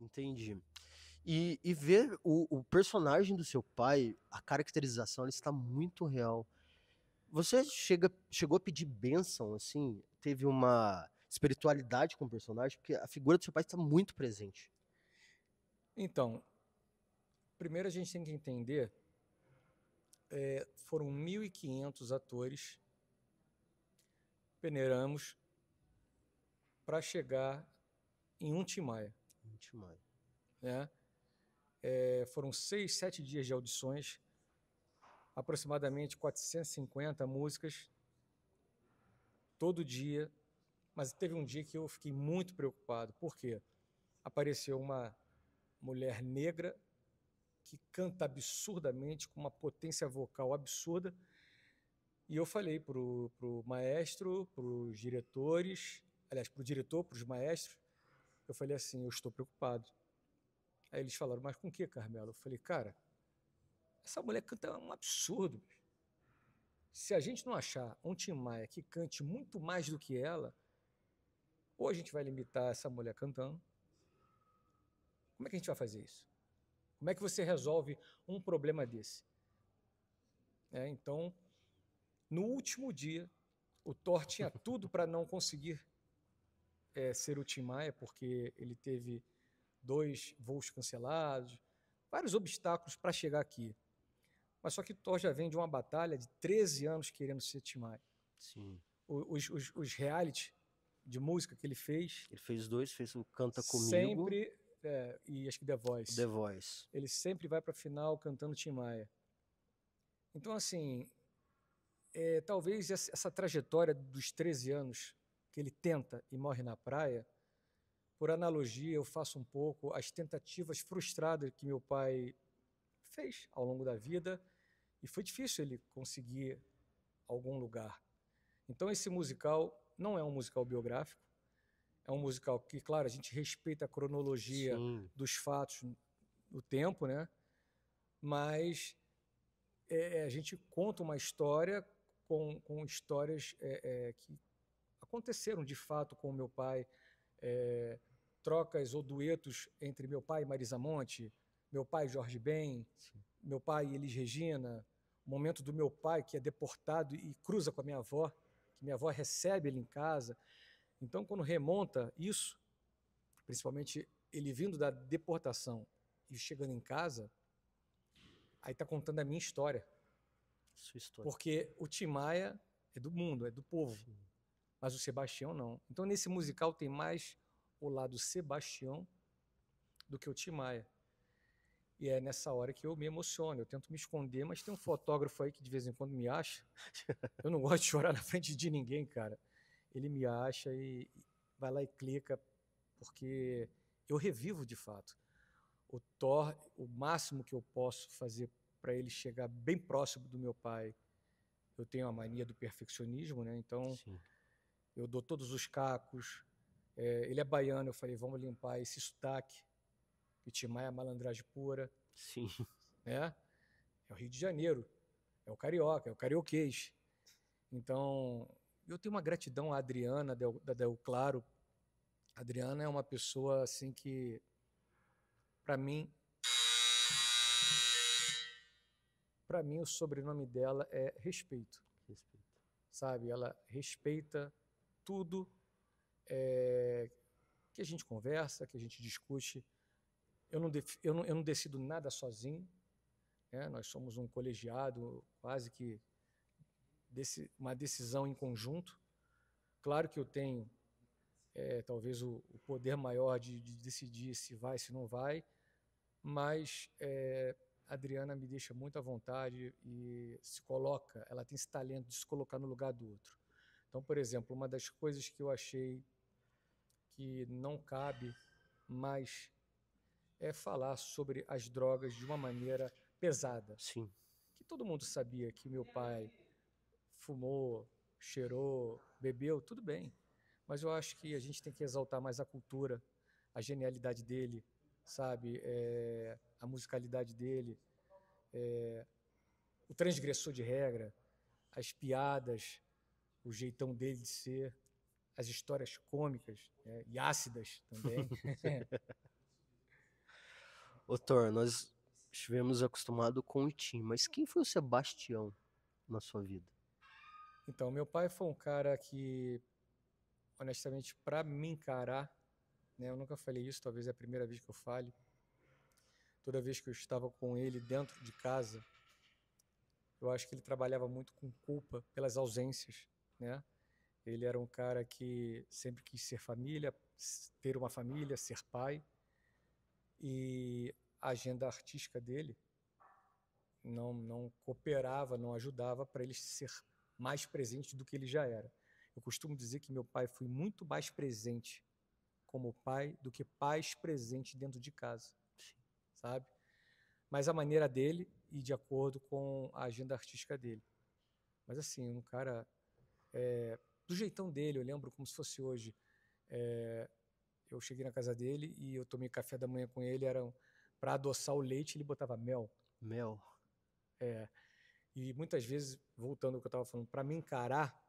Entendi. E ver o personagem do seu pai, a caracterização, ela está muito real. Você chegou a pedir bênção, assim? Teve uma espiritualidade com o personagem? Porque a figura do seu pai está muito presente. Então, primeiro a gente tem que entender, foram 1.500 atores, peneiramos para chegar em um Tim Maia, Gente, mãe. né? Foram 6, 7 dias de audições, aproximadamente 450 músicas, todo dia. Mas teve um dia que eu fiquei muito preocupado. Por quê? Apareceu uma mulher negra que canta absurdamente, com uma potência vocal absurda. E eu falei pro maestro, para os diretores, aliás, para o diretor, para os maestros, eu falei assim, eu estou preocupado. Aí eles falaram, mas com o que, Carmelo? Eu falei, cara, essa mulher canta um absurdo. Se a gente não achar um Tim Maia que cante muito mais do que ela, ou a gente vai limitar essa mulher cantando. Como é que a gente vai fazer isso? Como é que você resolve um problema desse? Então, no último dia, o Thor tinha tudo para não conseguir ser o Tim Maia, porque ele teve 2 voos cancelados, vários obstáculos para chegar aqui. Mas só que o Thor já vem de uma batalha de 13 anos querendo ser Tim Maia. Sim. Os reality de música que ele fez, Ele fez dois, fez o Canta Comigo, sempre, e acho que The o The Voice, Voice. ele sempre vai para a final cantando Tim Maia. Então, assim, talvez essa trajetória dos 13 anos que ele tenta e morre na praia, por analogia, eu faço um pouco as tentativas frustradas que meu pai fez ao longo da vida, e foi difícil ele conseguir algum lugar. Então, esse musical não é um musical biográfico, é um musical que, claro, a gente respeita a cronologia Sim. dos fatos no tempo, né? Mas a gente conta uma história com histórias que aconteceram de fato com o meu pai, trocas ou duetos entre meu pai e Marisa Monte, meu pai e Jorge Ben, Sim. meu pai e Elis Regina, o momento do meu pai que é deportado e cruza com a minha avó, que minha avó recebe ele em casa. Então, quando remonta isso, principalmente ele vindo da deportação e chegando em casa, aí está contando a minha história. Sua história. Porque o Tim Maia é do mundo, é do povo, Sim. mas o Sebastião não. Então, nesse musical tem mais o lado Sebastião do que o Tim Maia. E é nessa hora que eu me emociono. Eu tento me esconder, mas tem um fotógrafo aí que de vez em quando me acha. Eu não gosto de chorar na frente de ninguém, cara. Ele me acha e vai lá e clica, porque eu revivo de fato. O Thor, o máximo que eu posso fazer para ele chegar bem próximo do meu pai. Eu tenho a mania do perfeccionismo, né? Então Sim. eu dou todos os cacos. Ele é baiano, eu falei, vamos limpar esse sotaque, que Tim Maia é malandragem pura, Sim. né? É o Rio de Janeiro, é o carioca, é o carioquês. Então, eu tenho uma gratidão à Adriana da Del Claro. A Adriana é uma pessoa assim que, para mim o sobrenome dela é respeito, Respeito. sabe? Ela respeita tudo é, que a gente conversa, que a gente discute. Eu não decido nada sozinho, né? Nós somos um colegiado, quase que uma decisão em conjunto. Claro que eu tenho talvez o poder maior de decidir se vai, se não vai, mas a Adriana me deixa muito à vontade e se coloca, ela tem esse talento de se colocar no lugar do outro. Então, por exemplo, uma das coisas que eu achei que não cabe mais é falar sobre as drogas de uma maneira pesada. Sim. Que todo mundo sabia que meu pai fumou, cheirou, bebeu, tudo bem. Mas eu acho que a gente tem que exaltar mais a cultura, a genialidade dele, sabe? A musicalidade dele, o transgressor de regra, as piadas, o jeitão dele de ser, as histórias cômicas, e ácidas também. Ô, Thor, nós estivemos acostumados com o Tim, mas quem foi o Sebastião na sua vida? Então, meu pai foi um cara que, honestamente, para me encarar, né, eu nunca falei isso, talvez é a primeira vez que eu fale. Toda vez que eu estava com ele dentro de casa, eu acho que ele trabalhava muito com culpa pelas ausências, né? Ele era um cara que sempre quis ser família, ter uma família, ser pai, e a agenda artística dele não cooperava, não ajudava para ele ser mais presente do que ele já era. Eu costumo dizer que meu pai foi muito mais presente como pai do que pais presentes dentro de casa, sabe? Mas a maneira dele e de acordo com a agenda artística dele. Mas assim, um cara do jeitão dele, eu lembro como se fosse hoje. Eu cheguei na casa dele e eu tomei café da manhã com ele, era para adoçar o leite, ele botava mel. Mel. E muitas vezes, voltando ao que eu estava falando, para me encarar,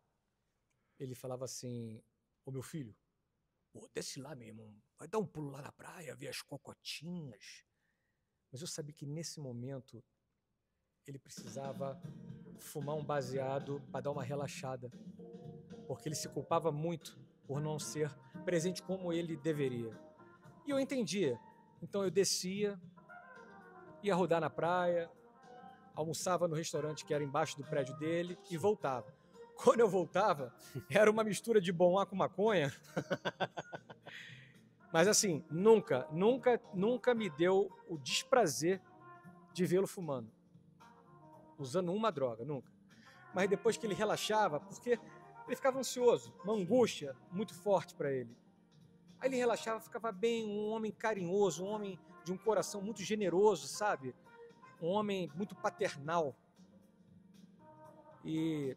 ele falava assim: ô meu filho, pô, desce lá, meu irmão, vai dar um pulo lá na praia, ver as cocotinhas. Mas eu sabia que nesse momento ele precisava fumar um baseado para dar uma relaxada, porque ele se culpava muito por não ser presente como ele deveria. E eu entendia. Então eu descia, ia rodar na praia, almoçava no restaurante que era embaixo do prédio dele e voltava. Quando eu voltava, era uma mistura de bom ar com maconha. Mas assim, nunca me deu o desprazer de vê-lo fumando, usando uma droga, nunca. Mas depois que ele relaxava, porque ele ficava ansioso, uma angústia muito forte para ele. Aí ele relaxava, ficava bem, um homem carinhoso, um homem de um coração muito generoso, sabe? Um homem muito paternal. E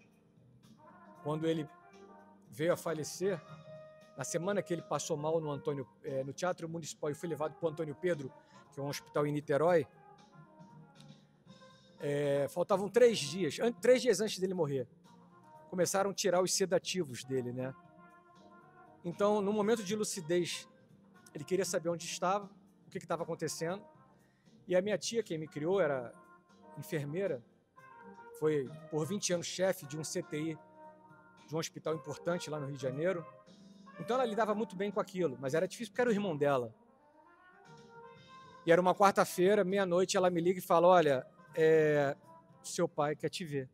quando ele veio a falecer, na semana que ele passou mal no Teatro Municipal e foi levado para o Antônio Pedro, que é um hospital em Niterói, faltavam 3 dias, 3 dias antes dele morrer. Começaram a tirar os sedativos dele, né? Então, no momento de lucidez, ele queria saber onde estava, o que estava acontecendo. E a minha tia, quem me criou, era enfermeira, foi por 20 anos chefe de um CTI, de um hospital importante lá no Rio de Janeiro. Então ela lidava muito bem com aquilo, mas era difícil porque era o irmão dela. E era uma quarta-feira, meia-noite, ela me liga e fala: olha, seu pai quer te ver.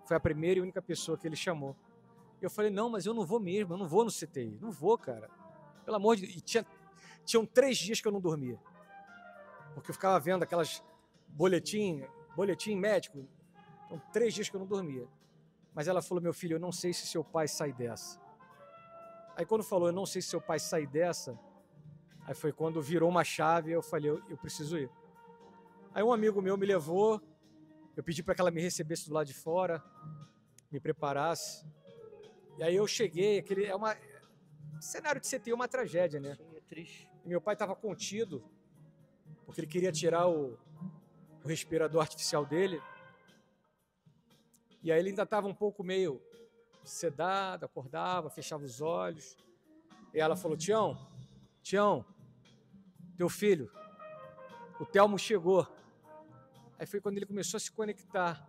Foi a primeira e única pessoa que ele chamou. Eu falei: não, mas eu não vou mesmo, eu não vou no CTI. Não vou, cara. Pelo amor de Deus. E tinham 3 dias que eu não dormia. Porque eu ficava vendo aquelas boletim médico. Então, 3 dias que eu não dormia. Mas ela falou: meu filho, eu não sei se seu pai sai dessa. Aí quando falou: eu não sei se seu pai sai dessa, aí foi quando virou uma chave, eu falei: eu preciso ir. Aí um amigo meu me levou, eu pedi para que ela me recebesse do lado de fora, me preparasse. E aí eu cheguei, cenário de CTI é uma tragédia, né? Sim, é triste. E meu pai estava contido, porque ele queria tirar o respirador artificial dele. E aí ele ainda estava um pouco meio sedado, acordava, fechava os olhos. E ela falou: Tião, teu filho, o Telmo chegou. Aí foi quando ele começou a se conectar,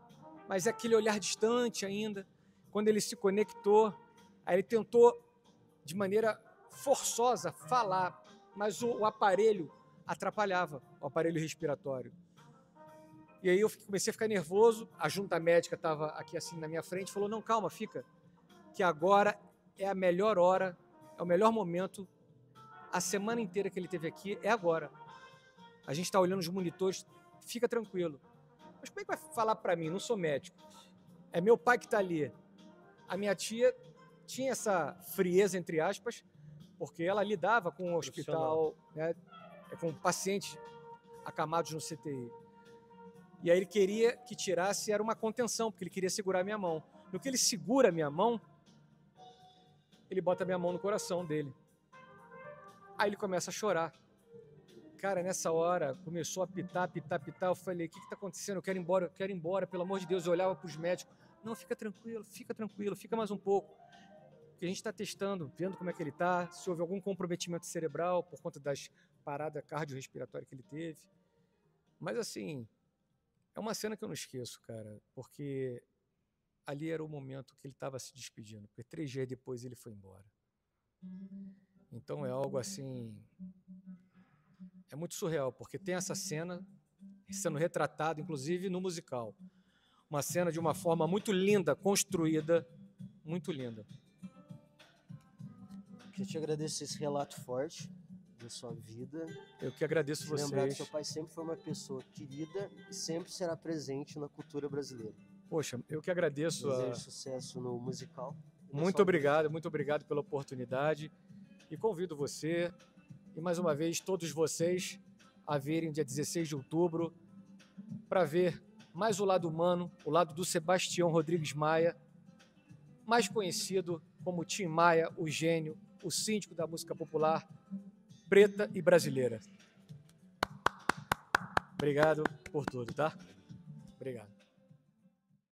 mas aquele olhar distante ainda. Quando ele se conectou, aí ele tentou, de maneira forçosa, falar, mas o aparelho atrapalhava, o aparelho respiratório. E aí eu comecei a ficar nervoso, a junta médica estava aqui assim na minha frente, falou: não, calma, fica, que agora é a melhor hora, é o melhor momento, a semana inteira que ele teve aqui é agora. A gente está olhando os monitores, fica tranquilo. Mas como é que vai falar para mim? Não sou médico. É meu pai que está ali. A minha tia tinha essa frieza, entre aspas, porque ela lidava com o hospital, né, com pacientes acamados no CTI. E aí ele queria que tirasse, era uma contenção, porque ele queria segurar a minha mão. No que ele segura a minha mão, ele bota a minha mão no coração dele. Aí ele começa a chorar. Cara, nessa hora, começou a pitar. Eu falei: o que está acontecendo? Eu quero ir embora, pelo amor de Deus. Eu olhava para os médicos: não, fica tranquilo, fica mais um pouco. Porque a gente está testando, vendo como é que ele está, se houve algum comprometimento cerebral por conta das paradas cardiorrespiratórias que ele teve. Mas, assim, é uma cena que eu não esqueço, cara, porque ali era o momento que ele estava se despedindo, porque 3 dias depois ele foi embora. Então é algo assim, é muito surreal, porque tem essa cena sendo retratada, inclusive no musical. Uma cena de uma forma muito linda, construída, muito linda. Queria te agradecer esse relato forte da sua vida. Eu que agradeço Te lembrar que vocês. seu pai sempre foi uma pessoa querida e sempre será presente na cultura brasileira. Poxa, eu que agradeço. Desejo sucesso no musical. Muito obrigado pela oportunidade. E convido você e, mais uma vez, todos vocês a virem dia 16 de outubro para ver mais o lado humano, o lado do Sebastião Rodrigues Maia, mais conhecido como Tim Maia, o gênio, o síndico da música popular preta e brasileira. Obrigado por tudo, tá? Obrigado.